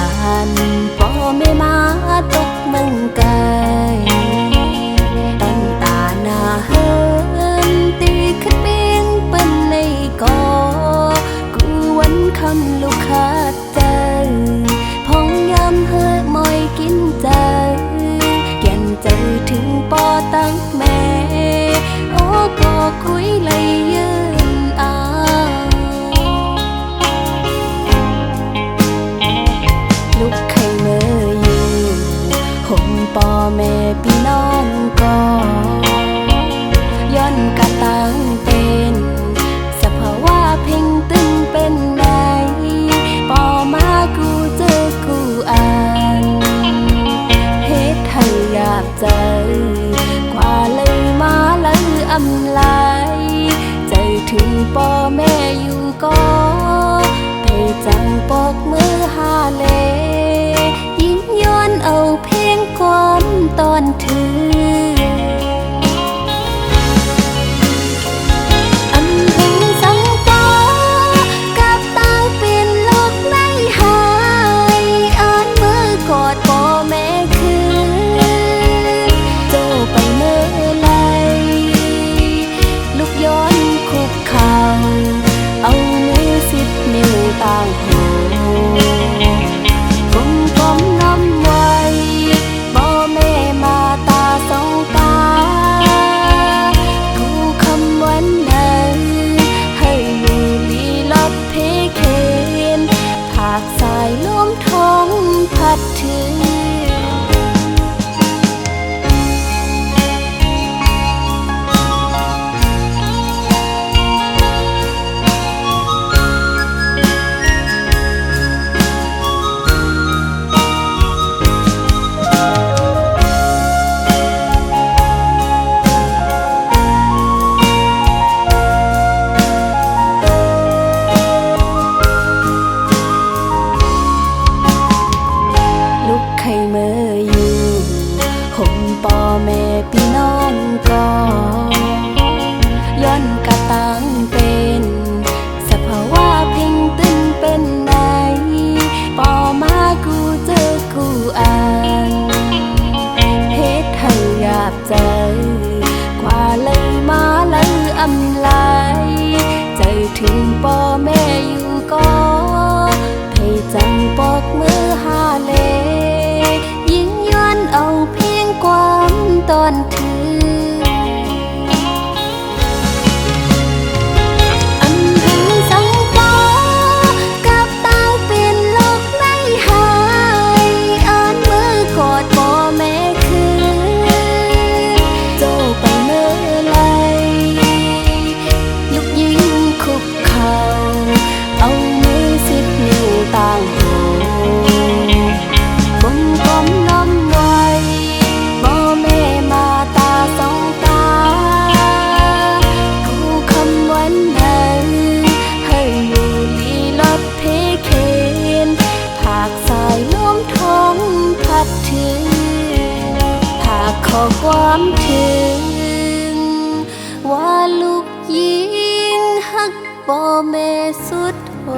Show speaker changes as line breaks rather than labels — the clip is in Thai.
านพ่อแม่มาตกเมืองไกลตั้งตาหน้าเฮินตีขึ้นเบียงเป็นในกอกูวันคำลูกขาดใจพองยำเฮมอยกินใจแก่นใจถึงปอตั้งแม่โอ้ก็คุยเลยยืนลูกไข่เมื่ออยู่ห่มปอแม่พี่น้องก็ย้อนกะตั้งเป็นสภาวะเพ่งตึงเป็นไหนปอมากูเจอกูอ่านเฮ็ดให้อยากใจกว่าเลยมาเลยอำลายใจถึงปอแม่อยู่ก็ให้จังปอกมือหาเลยิ้มย้อนเอาเพลงความตอนถือต่างหูกลมกลมน้ำไว้บ่แม่มาตาสองตากูคำวันนั้นให้อยู่ลีลบเพเคนผากสายลมท้องพัดถึงใครเมื่ออยู่ห่มปอแม่พี่น้องก็ย้อนกะตั้งเป็นสภาวะเพ่งตึงเป็นไหนปอมากูเจอกูอ่านเฮ็ดให้อยากใจกว่าเลยมาเลยอำลายใจถึงปอแม่อยู่ก็ให้จังปอกมือหาเลเอาเพียงความตอนถืออันถึงสังปอกับตั้งเป็นโลกในหายอ่านมือกอดพ่อแม่คือโจไปเมื่อไรลุกยืนคุกเข่าเอามือสิบนิ้วต่างหูกลมกลมน้อมขอความถึงว่าลูกยิงฮักพ่อแม่สุดโห